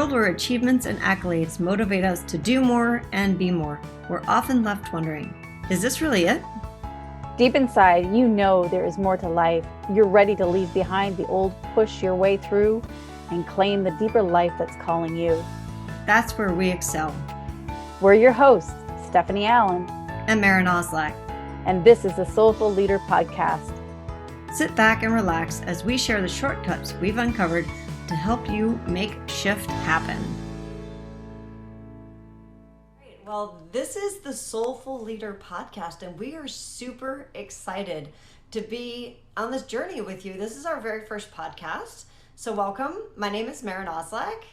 world where achievements and accolades motivate us to do more and be more, we're often left wondering, is this really it? Deep inside, you know there is more to life. You're ready to leave behind the old, push your way through, and claim the deeper life that's calling you. That's where we excel. We're your hosts, Stephanie Allen and Maren Oslak. And this is the Soulful Leader Podcast. Sit back and relax as we share the shortcuts we've uncovered to help you make shift happen. Well, this is the Soulful Leader Podcast, and we are super excited to be on this journey with you. This is our very first podcast, so welcome. My name is Maren Oslak.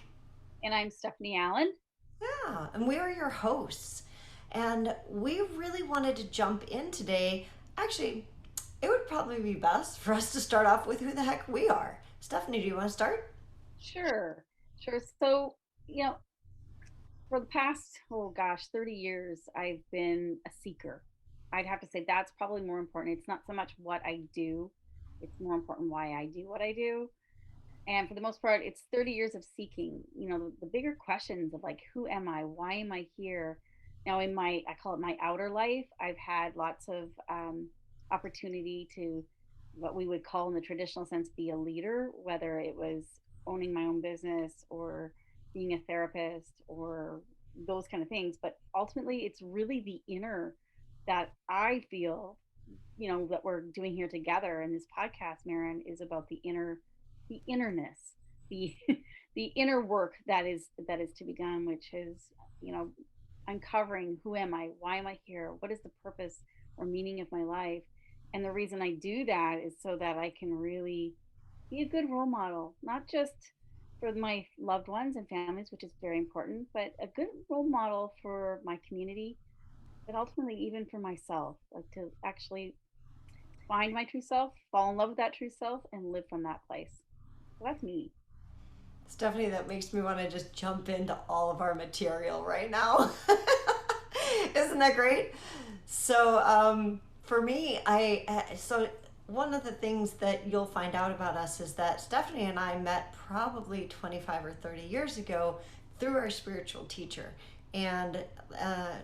And I'm Stephanie Allen. Yeah, and we are your hosts. And we really wanted to jump in today. Actually, it would probably be best for us to start off with who the heck we are. Stephanie, do you want to start? Sure. So, for the past, 30 years, I've been a seeker. I'd have to say that's probably more important. It's not so much what I do. It's more important why I do what I do. And for the most part, it's 30 years of seeking, the bigger questions of like, who am I? Why am I here? Now in I call it my outer life, I've had lots of opportunity to what we would call in the traditional sense, be a leader, whether it was owning my own business or being a therapist or those kind of things. But ultimately, it's really the inner that I feel, that we're doing here together. And this podcast, Maren, is about the innerness, the the inner work that is to be done, which is, uncovering who am I, why am I here, what is the purpose or meaning of my life. And the reason I do that is so that I can really be a good role model, not just for my loved ones and families, which is very important, but a good role model for my community, but ultimately even for myself, like to actually find my true self, fall in love with that true self, and live from that place. So that's me. Stephanie, that makes me want to just jump into all of our material right now. Isn't that great? So for me, so one of the things that you'll find out about us is that Stephanie and I met probably 25 or 30 years ago through our spiritual teacher. And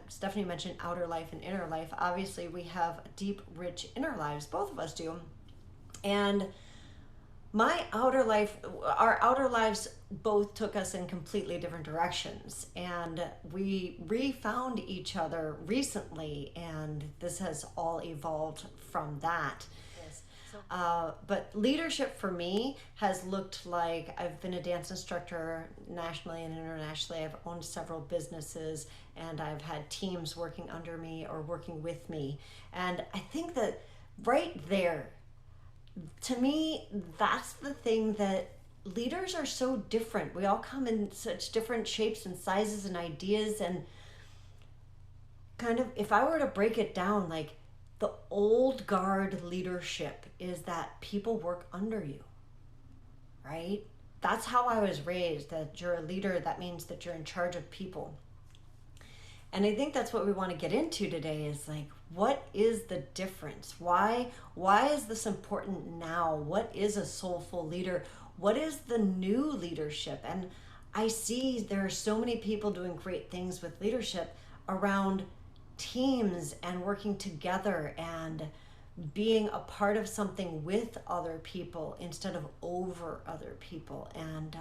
Stephanie mentioned outer life and inner life. Obviously, we have deep, rich inner lives. Both of us do. And our outer lives both took us in completely different directions, and we refound each other recently, and this has all evolved from that. But leadership for me has looked like I've been a dance instructor nationally and internationally. I've owned several businesses, and I've had teams working under me or working with me. And I think that right there, to me, that's the thing, that leaders are so different. We all come in such different shapes and sizes and ideas. And kind of, if I were to break it down, like the old guard leadership is that people work under you, right? That's how I was raised, that you're a leader. That means that you're in charge of people. And I think that's what we want to get into today, is like, what is the difference? Why is this important now? What is a soulful leader? What is the new leadership? And I see there are so many people doing great things with leadership around teams and working together and being a part of something with other people instead of over other people. And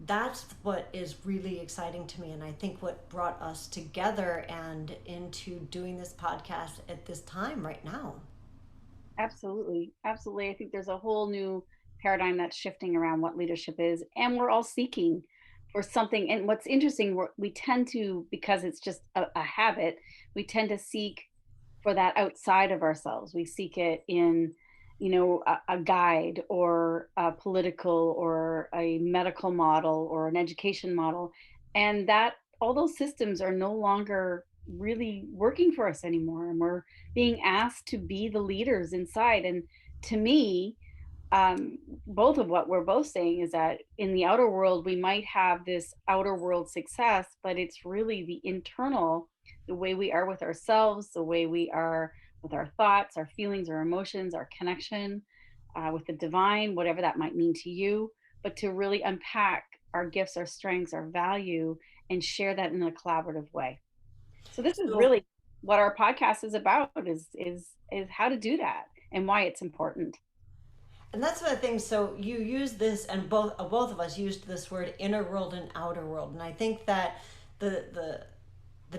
that's what is really exciting to me, and I think what brought us together and into doing this podcast at this time right now. Absolutely. I think there's a whole new paradigm that's shifting around what leadership is, and we're all seeking for something. And what's interesting, we tend to, because it's just a habit, we tend to seek for that outside of ourselves. We seek it in a guide or a political or a medical model or an education model, and that all those systems are no longer really working for us anymore, and we're being asked to be the leaders inside. And to me, both of what we're both saying is that in the outer world we might have this outer world success, but it's really the internal, the way we are with ourselves, the way we are with our thoughts, our feelings, our emotions, our connection with the divine, whatever that might mean to you, but to really unpack our gifts, our strengths, our value, and share that in a collaborative way. So this is So, really what our podcast is about, is how to do that and why it's important. and that's one of the things. So you use this, and both of us used this word inner world and outer world, and I think that the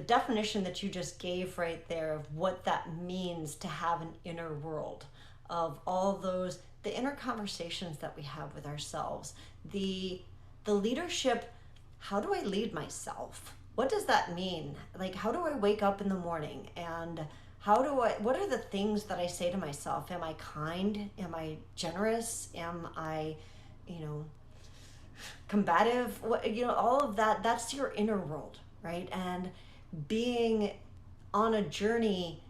definition that you just gave right there of what that means to have an inner world, of all those, the inner conversations that we have with ourselves, the the leadership. How do I lead myself? What does that mean? Like, how do I wake up in the morning, and what are the things that I say to myself? Am I kind? Am I generous? Am I, you know, combative? What, all of that, that's your inner world, right? And being on a journey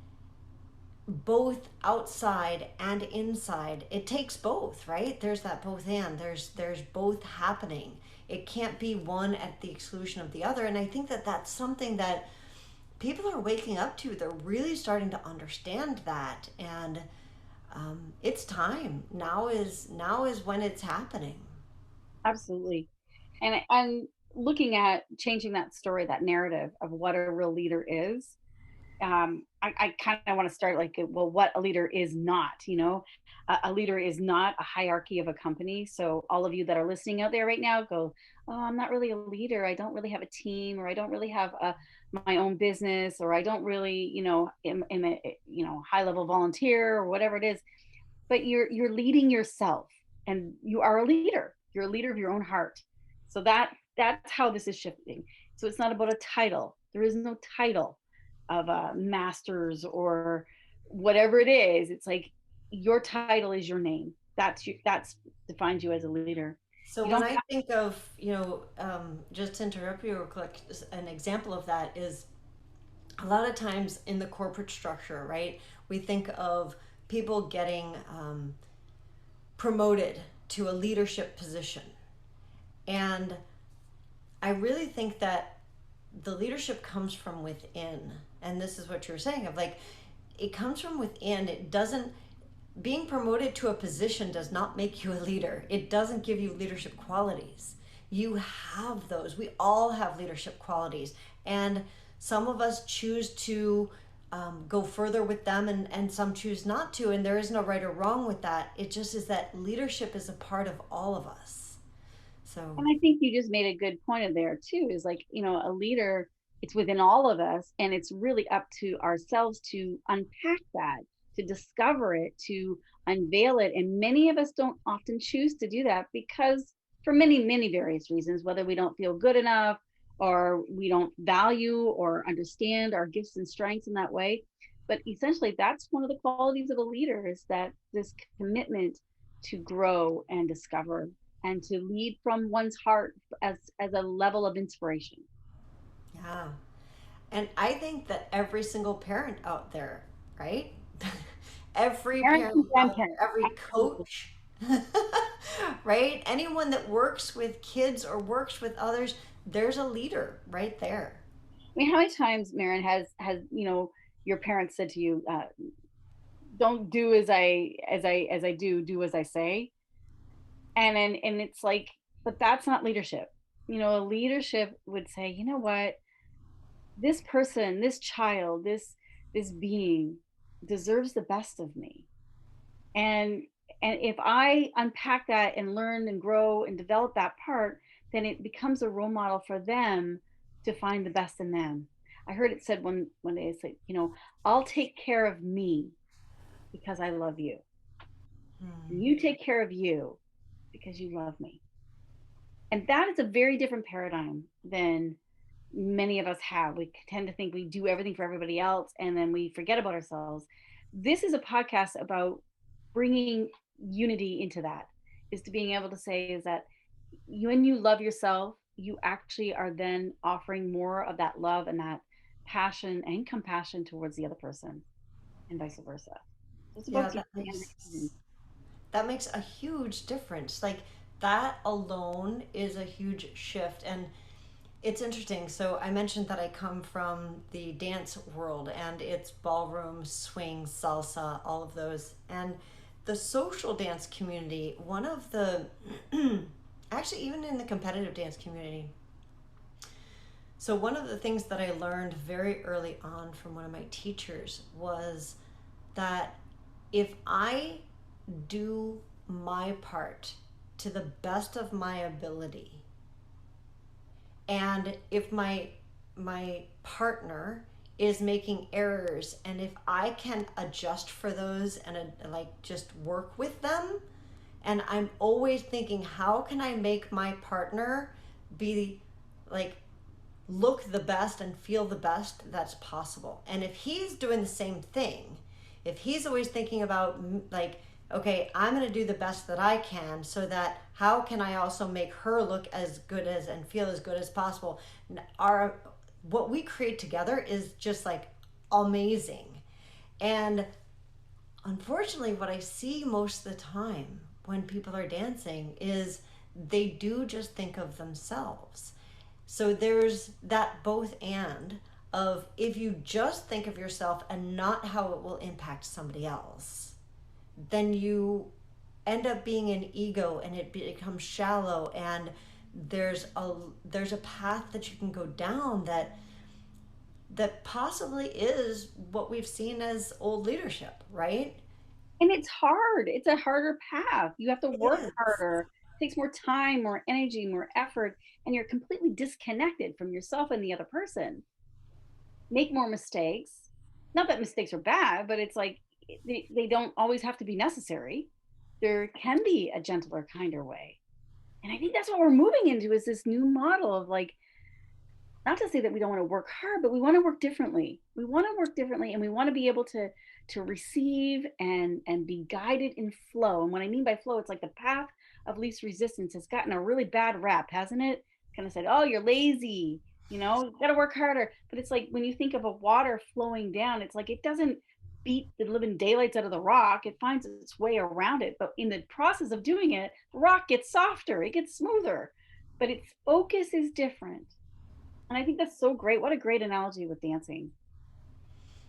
both outside and inside, it takes both, right? There's that both and there's both happening. It can't be one at the exclusion of the other, and I think that that's something that people are waking up to. They're really starting to understand that, and it's time. Now is when it's happening. Absolutely. And looking at changing that story, that narrative of what a real leader is, I kind of want to start like, well, what a leader is not, a leader is not a hierarchy of a company. So all of you that are listening out there right now go, oh, I'm not really a leader. I don't really have a team, or I don't really have my own business, or I don't really, am a, high level volunteer or whatever it is. But you're leading yourself, and you are a leader. You're a leader of your own heart. So that's how this is shifting. So it's not about a title. There is no title of a master's or whatever it is. It's like your title is your name. That's defines you as a leader. So You when don't I have. think of, just to interrupt you real quick, an example of that is a lot of times in the corporate structure, right? We think of people getting promoted to a leadership position. And I really think that the leadership comes from within. And this is what you're saying of like, it comes from within. It doesn't, being promoted to a position does not make you a leader. It doesn't give you leadership qualities. You have those. We all have leadership qualities. And some of us choose to go further with them, and some choose not to. And there is no right or wrong with that. It just is that leadership is a part of all of us. So, And I think you just made a good point of there too, is like, a leader, it's within all of us, and it's really up to ourselves to unpack that, to discover it, to unveil it. And many of us don't often choose to do that because for many, many various reasons, whether we don't feel good enough, or we don't value or understand our gifts and strengths in that way. But essentially, that's one of the qualities of a leader, is that this commitment to grow and discover and to lead from one's heart as a level of inspiration. yeah. And I think that every single parent out there, right? Every Parents parent and out grandparents, there, every absolutely. coach, right? Anyone that works with kids or works with others, there's a leader right there. I mean, how many times, Maren, has your parents said to you, "Don't do as I do as I say," and it's like, but that's not leadership. A leadership would say, you know what, this person, this child, this being deserves the best of me, and and if I unpack that and learn and grow and develop that part, then it becomes a role model for them to find the best in them. I heard it said one day, it's like, I'll take care of me because I love you, and Hmm. you take care of you because you love me. And that is a very different paradigm than many of us have. We tend to think we do everything for everybody else, and then we forget about ourselves. This is a podcast about bringing unity into that, is to being able to say is that when you love yourself, you actually are then offering more of that love and that passion and compassion towards the other person, and vice versa. So it's Yeah, about teaching and receiving. that makes a huge difference. Like that alone is a huge shift. And it's interesting. So I mentioned that I come from the dance world, and it's ballroom, swing, salsa, all of those. And the social dance community, one of the Actually, even in the competitive dance community. So, one of the things that I learned very early on from one of my teachers was that if I do my part to the best of my ability, and if my partner is making errors, and if I can adjust for those and like just work with them, and I'm always thinking, how can I make my partner be like look the best and feel the best that's possible. And if he's doing the same thing, if he's always thinking about like, okay, I'm going to do the best that I can, so that how can I also make her look as good as and feel as good as possible, our what we create together is just like amazing. And unfortunately, what I see most of the time when people are dancing is they do just think of themselves. So there's that both and of, if you just think of yourself and not how it will impact somebody else, then you end up being an ego and it becomes shallow, and there's a path that you can go down that possibly is what we've seen as old leadership, right? And it's hard. It's a harder path. You have to It work is. harder. It takes more time, more energy, more effort, and you're completely disconnected from yourself and the other person. Make more mistakes. Not that mistakes are bad, but it's like they don't always have to be necessary. There can be a gentler, kinder way. And I think that's what we're moving into, is this new model of like, not to say that we don't want to work hard, but we want to work differently. We want to work differently, and we want to be able to receive and be guided in flow. And what I mean by flow, it's like the path of least resistance has gotten a really bad rap, hasn't it? Kind of said, oh, you're lazy, you got to work harder. But it's like when you think of a water flowing down, it's like it doesn't beat the living daylights out of the rock. It finds its way around it. But in the process of doing it, the rock gets softer, it gets smoother, but its focus is different. And I think that's so great. What a great analogy with dancing.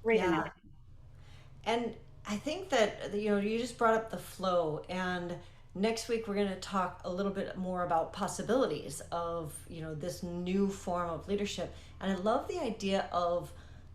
Great Yeah. analogy. And I think that, you just brought up the flow, and next week we're going to talk a little bit more about possibilities of, this new form of leadership. And I love the idea of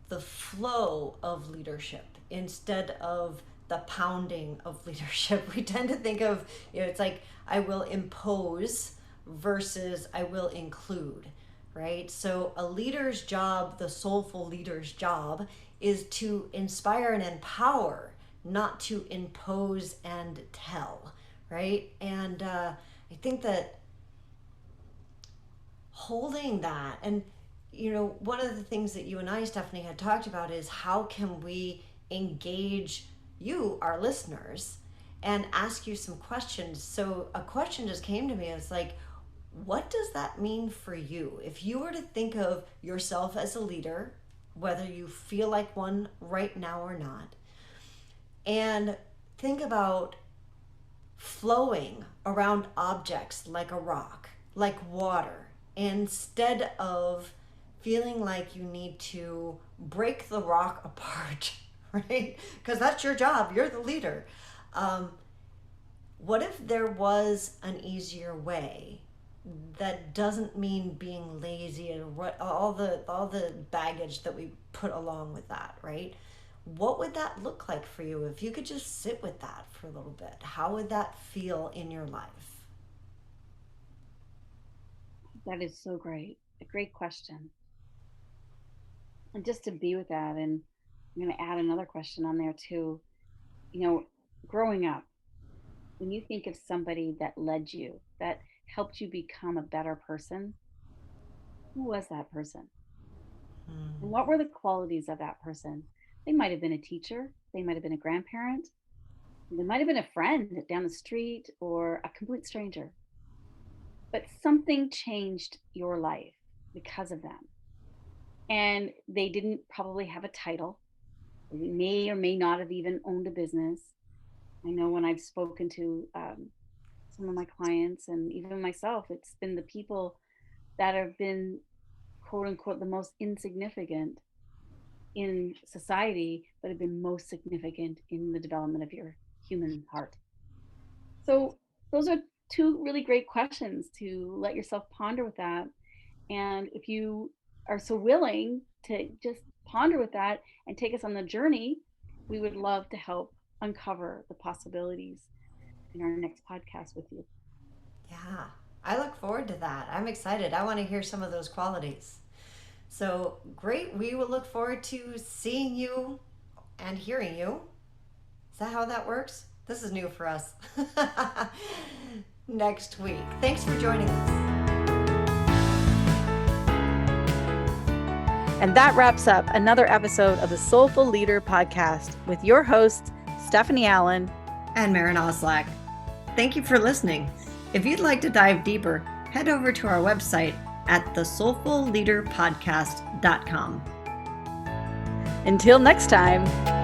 the flow of leadership instead of the pounding of leadership. We tend to think of, it's like I will impose versus I will include, right? So a leader's job, the soulful leader's job, is to inspire and empower, not to impose and tell, right? And I think that holding that, and one of the things that you and I, Stephanie, had talked about is how can we engage you, our listeners, and ask you some questions. So a question just came to me. It's like, what does that mean for you? If you were to think of yourself as a leader, whether you feel like one right now or not, and think about flowing around objects like a rock, like water, instead of feeling like you need to break the rock apart, right? Because that's your job, you're the leader. Um, what if there was an easier way that doesn't mean being lazy and all the baggage that we put along with that, right? What would that look like for you if you could just sit with that for a little bit? How would that feel in your life? That is so great. A great question. And just to be with that, and I'm going to add another question on there too. You know, growing up, when you think of somebody that led you, that helped you become a better person, who was that person? And Hmm. what were the qualities of that person? They might have been a teacher, they might have been a grandparent, they might have been a friend down the street or a complete stranger, but something changed your life because of them. And they didn't probably have a title. They may or may not have even owned a business. I know when I've spoken to some of my clients and even myself, it's been the people that have been, quote unquote, the most insignificant in society, but have been most significant in the development of your human heart. So those are two really great questions to let yourself ponder with that. And if you are so willing to just ponder with that and take us on the journey, we would love to help uncover the possibilities in our next podcast with you. Yeah, I look forward to that. I'm excited. I want to hear some of those qualities. So great. We will look forward to seeing you and hearing you. Is that how that works? This is new for us. Next week. Thanks for joining us. And that wraps up another episode of the Soulful Leader podcast with your hosts, Stephanie Allen and Maren Oslack. Thank you for listening. If you'd like to dive deeper, head over to our website at thesoulfulleaderpodcast.com. Until next time.